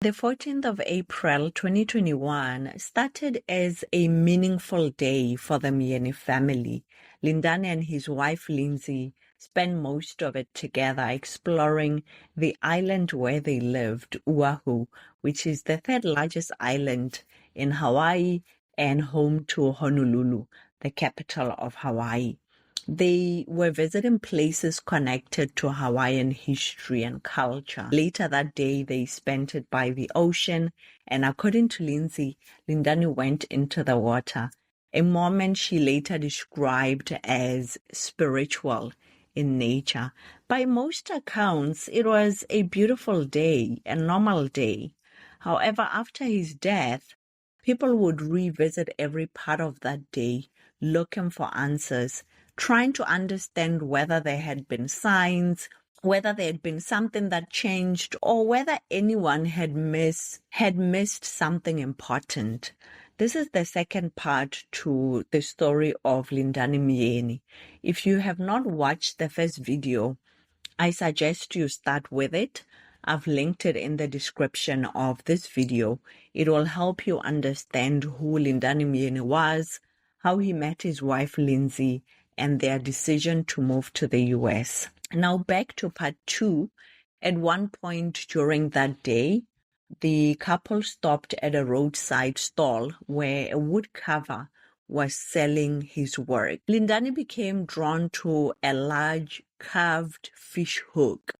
The 14th of April 2021 started as a meaningful day for the Myeni family. Lindani and his wife Lindsay spent most of it together exploring the island where they lived, Oahu, which is the third largest island in Hawaii and home to Honolulu, the capital of Hawaii. They were visiting places connected to Hawaiian history and culture. Later that day, they spent it by the ocean, and according to Lindsay, Lindani went into the water, a moment she later described as spiritual in nature. By most accounts, it was a beautiful day, a normal day. However, after his death, people would revisit every part of that day, looking for answers, trying to understand whether there had been signs, whether there had been something that changed, or whether anyone had missed something important. This is the second part to the story of Lindani Myeni. If you have not watched the first video, I suggest you start with it. I've linked it in the description of this video. It will help you understand who Lindani Myeni was, how he met his wife Lindsay, and their decision to move to the US. Now back to part 2. At one point during that day, the couple stopped at a roadside stall where a woodcarver was selling his work. Lindani became drawn to a large carved fish hook.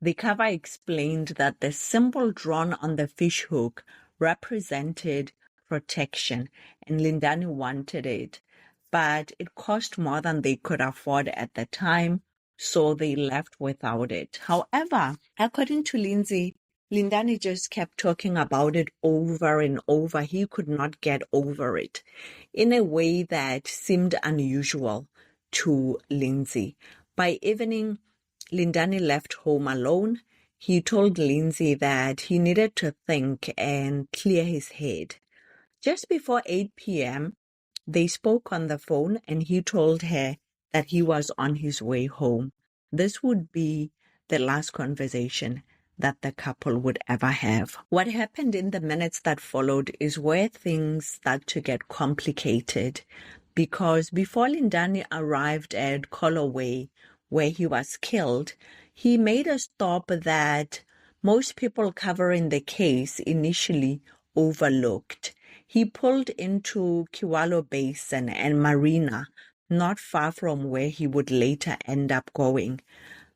The carver explained that the symbol drawn on the fish hook represented protection, and Lindani wanted it. But it cost more than they could afford at the time, so they left without it. However, according to Lindsay, Lindani just kept talking about it over and over. He could not get over it in a way that seemed unusual to Lindsay. By evening, Lindani left home alone. He told Lindsay that he needed to think and clear his head. Just before 8 p.m., they spoke on the phone, and he told her that he was on his way home. This would be the last conversation that the couple would ever have. What happened in the minutes that followed is where things start to get complicated, because before Lindani arrived at Callaway, where he was killed, he made a stop that most people covering the case initially overlooked. He pulled into Kewalo Basin and Marina, not far from where he would later end up going.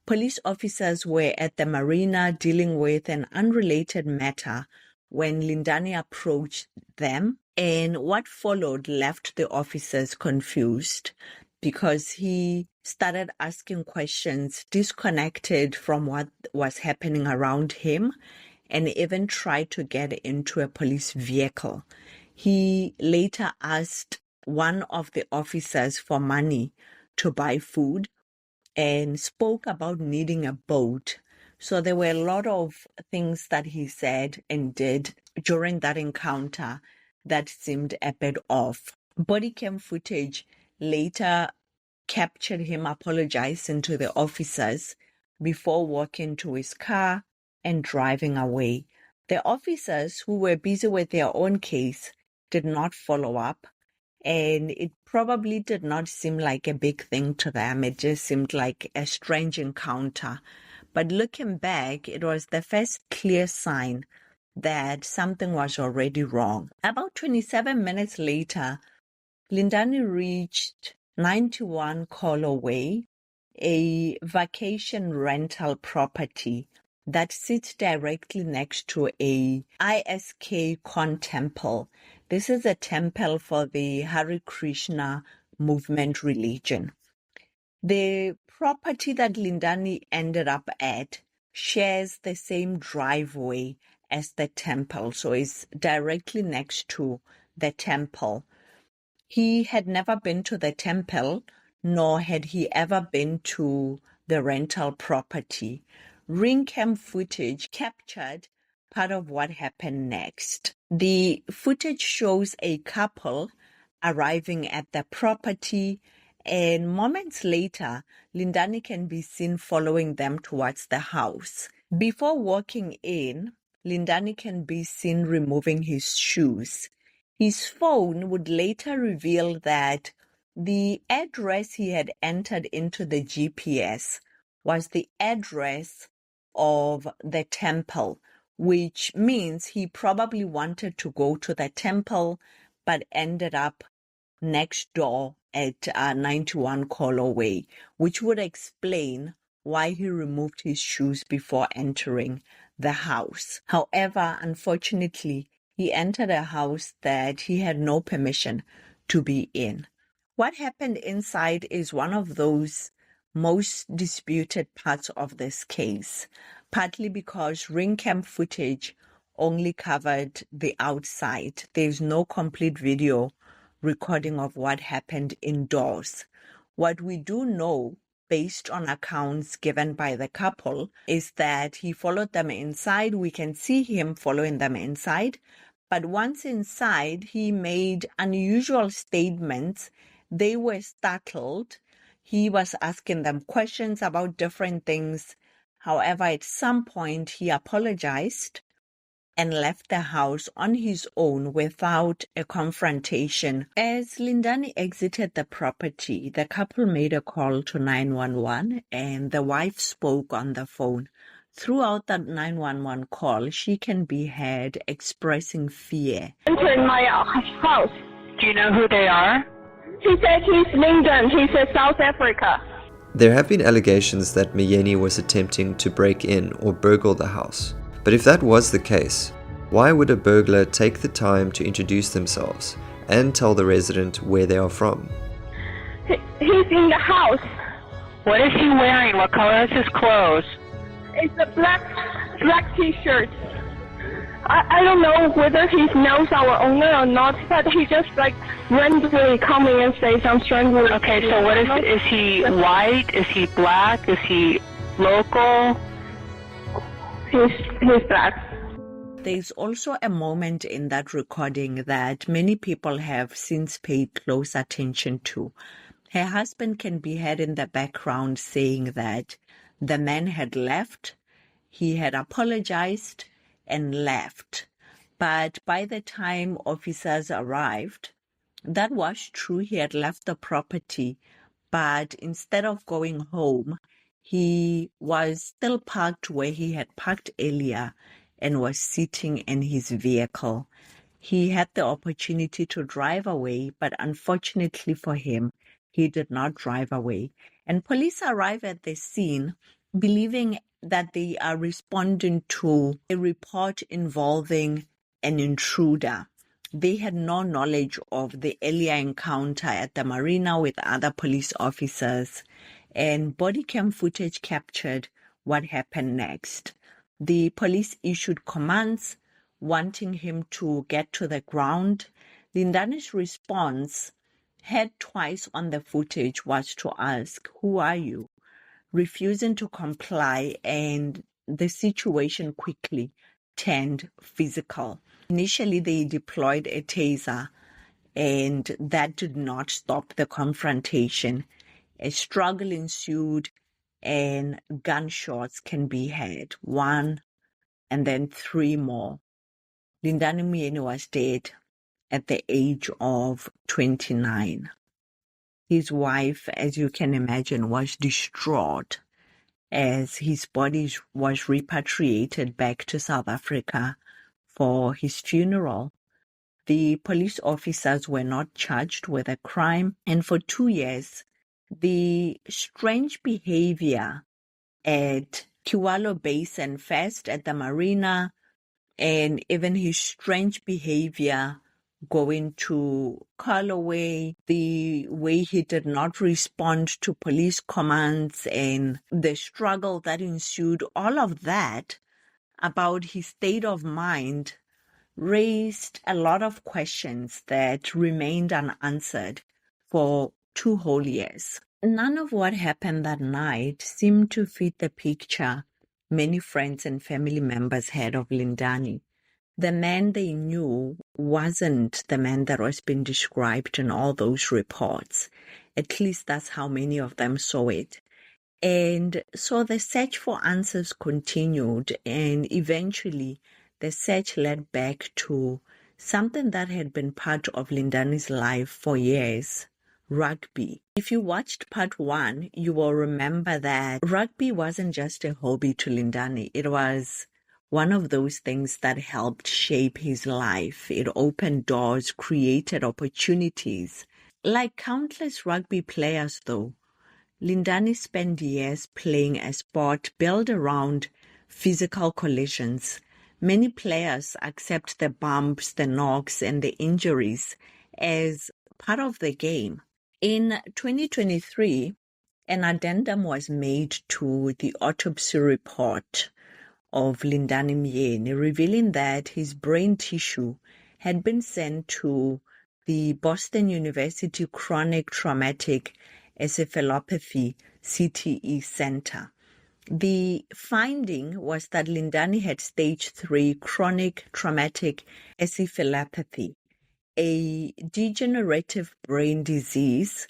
Police officers were at the marina dealing with an unrelated matter when Lindani approached them, and what followed left the officers confused because he started asking questions disconnected from what was happening around him, and even tried to get into a police vehicle. He later asked one of the officers for money to buy food and spoke about needing a boat. So there were a lot of things that he said and did during that encounter that seemed a bit off. Body cam footage later captured him apologizing to the officers before walking to his car and driving away. The officers, who were busy with their own case, did not follow up, and it probably did not seem like a big thing to them. It just seemed like a strange encounter. But looking back, it was the first clear sign that something was already wrong. About 27 minutes later, Lindani reached 91 Callaway, a vacation rental property that sits directly next to a ISK Kon temple. This is a temple for the Hare Krishna movement religion. The property that Lindani ended up at shares the same driveway as the temple, so it's directly next to the temple. He had never been to the temple, nor had he ever been to the rental property. Ring cam footage captured part of what happened next. The footage shows a couple arriving at the property, and moments later, Lindani can be seen following them towards the house. Before walking in, Lindani can be seen removing his shoes. His phone would later reveal that the address he had entered into the GPS was the address of the temple, which means he probably wanted to go to the temple but ended up next door at 91 Collar Way, which would explain why he removed his shoes before entering the house. However, unfortunately, he entered a house that he had no permission to be in. What happened inside is one of those most disputed parts of this case, partly because ring cam footage only covered the outside. There's no complete video recording of what happened indoors. What we do know, based on accounts given by the couple, is that he followed them inside. We can see him following them inside. But once inside, he made unusual statements. They were startled. He was asking them questions about different things. However, at some point, he apologized and left the house on his own without a confrontation. As Lindani exited the property, the couple made a call to 911 and the wife spoke on the phone. Throughout that 911 call, she can be heard expressing fear. Entered my house. Do you know who they are? He said he's Lyndon. He's in South Africa. There have been allegations that Myeni was attempting to break in or burgle the house. But if that was the case, why would a burglar take the time to introduce themselves and tell the resident where they are from? He's in the house. What is he wearing? What color is his clothes? It's a black t-shirt. I don't know whether he knows our owner or not, but he just randomly coming and say some strange words. Okay, so what is he white? Is he black? Is he local? He's black. There's also a moment in that recording that many people have since paid close attention to. Her husband can be heard in the background saying that the man had left, he had apologized and left. But by the time officers arrived, that was true. He had left the property, but instead of going home, he was still parked where he had parked earlier and was sitting in his vehicle. He had the opportunity to drive away, but unfortunately for him, he did not drive away. And police arrive at the scene believing that they are responding to a report involving an intruder. They had no knowledge of the earlier encounter at the marina with other police officers, and body cam footage captured what happened next. The police issued commands wanting him to get to the ground. Lindani's response, heard twice on the footage, was to ask, "Who are you?" Refusing to comply, and the situation quickly turned physical. Initially, they deployed a taser, and that did not stop the confrontation. A struggle ensued, and gunshots can be heard, one and then three more. Lindani Myeni was dead at the age of 29. His wife, as you can imagine, was distraught as his body was repatriated back to South Africa for his funeral. The police officers were not charged with a crime, and for 2 years, the strange behavior at Kiwalo Basin first at the marina, and even his strange behavior going to Callaway, the way he did not respond to police commands and the struggle that ensued, all of that about his state of mind raised a lot of questions that remained unanswered for 2 whole years. None of what happened that night seemed to fit the picture many friends and family members had of Lindani. The man they knew wasn't the man that was being described in all those reports. At least that's how many of them saw it. And so the search for answers continued, and eventually the search led back to something that had been part of Lindane's life for years: rugby. If you watched part 1, you will remember that rugby wasn't just a hobby to Lindane. It was one of those things that helped shape his life. It opened doors, created opportunities. Like countless rugby players, though, Lindane spent years playing a sport built around physical collisions. Many players accept the bumps, the knocks, and the injuries as part of the game. In 2023, an addendum was made to the autopsy report of Lindane Myeni, revealing that his brain tissue had been sent to the Boston University Chronic Traumatic Encephalopathy CTE Center. The finding was that Lindane had stage 3 chronic traumatic encephalopathy, a degenerative brain disease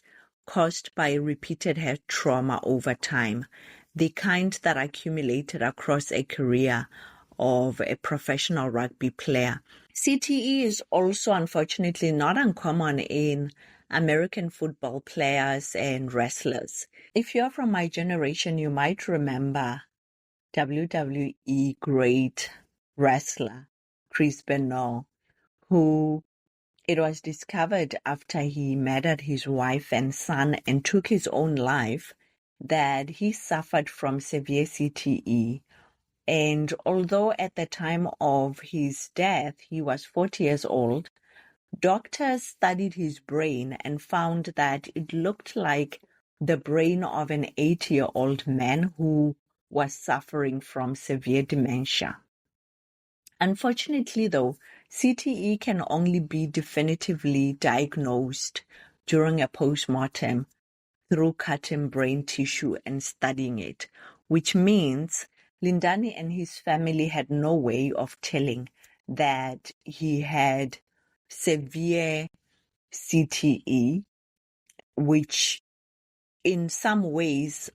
caused by repeated head trauma over time, the kind that accumulated across a career of a professional rugby player. CTE is also unfortunately not uncommon in American football players and wrestlers. If you're from my generation, you might remember WWE great wrestler Chris Benoit, who it was discovered after he murdered his wife and son and took his own life that he suffered from severe CTE. And although at the time of his death he was 40 years old, doctors studied his brain and found that it looked like the brain of an 80-year-old man who was suffering from severe dementia. Unfortunately, though, CTE can only be definitively diagnosed during a postmortem through cutting brain tissue and studying it, which means Lindane and his family had no way of telling that he had severe CTE, which in some ways,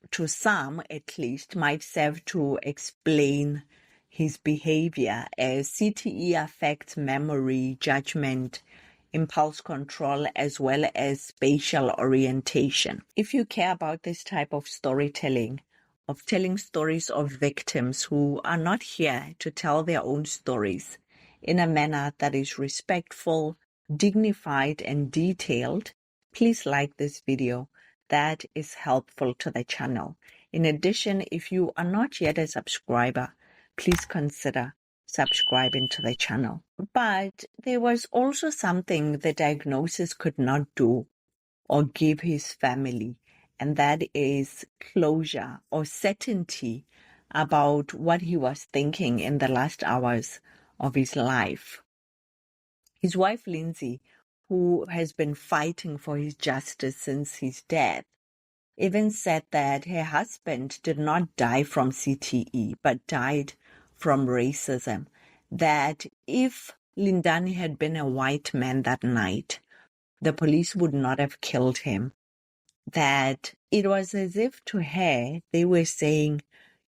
to some at least, might serve to explain his behavior, as CTE affects memory, judgment, impulse control, as well as spatial orientation. If you care about this type of storytelling, of telling stories of victims who are not here to tell their own stories in a manner that is respectful, dignified, and detailed, please like this video. That is helpful to the channel. In addition, if you are not yet a subscriber, please consider subscribing to the channel. But there was also something the diagnosis could not do or give his family, and that is closure or certainty about what he was thinking in the last hours of his life. His wife, Lindsay, who has been fighting for his justice since his death, even said that her husband did not die from CTE, but died from racism, that if Lindane had been a white man that night, the police would not have killed him, that it was as if to her they were saying,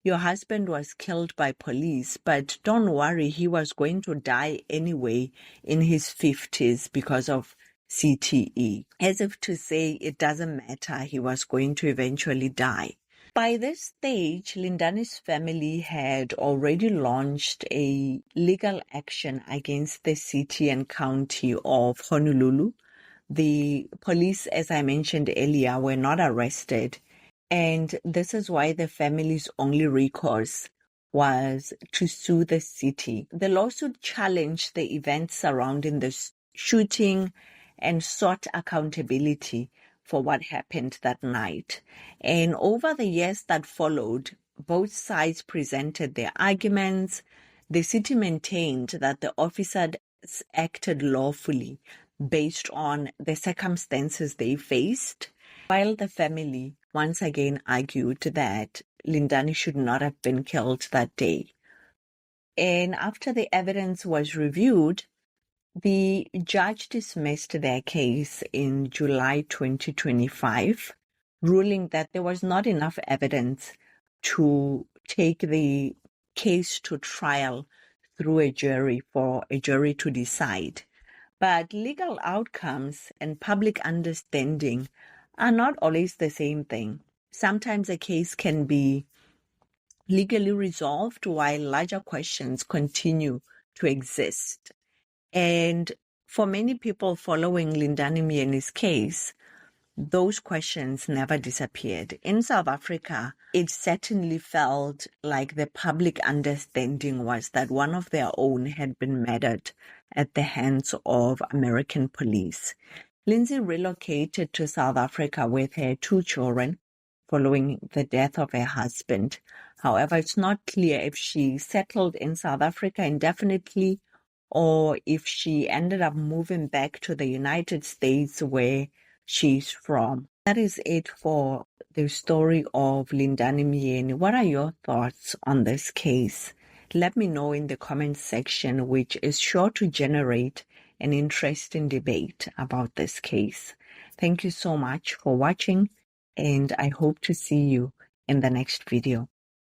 your husband was killed by police, but don't worry, he was going to die anyway in his 50s because of CTE, as if to say it doesn't matter, he was going to eventually die. By this stage, Lindane's family had already launched a legal action against the city and county of Honolulu. The police, as I mentioned earlier, were not arrested, and this is why the family's only recourse was to sue the city. The lawsuit challenged the events surrounding the shooting and sought accountability for what happened that night. And over the years that followed, both sides presented their arguments. The city maintained that the officers acted lawfully based on the circumstances they faced, while the family once again argued that Lindane should not have been killed that day. And after the evidence was reviewed, the judge dismissed their case in July 2025, ruling that there was not enough evidence to take the case to trial through a jury for a jury to decide. But legal outcomes and public understanding are not always the same thing. Sometimes a case can be legally resolved while larger questions continue to exist. And for many people following Lindani Myeni's case, those questions never disappeared. In South Africa, it certainly felt like the public understanding was that one of their own had been murdered at the hands of American police. Lindsay relocated to South Africa with her 2 children following the death of her husband. However, it's not clear if she settled in South Africa indefinitely or if she ended up moving back to the United States where she's from. That is it for the story of Lindani Myeni. What are your thoughts on this case? Let me know in the comments section, which is sure to generate an interesting debate about this case. Thank you so much for watching, and I hope to see you in the next video.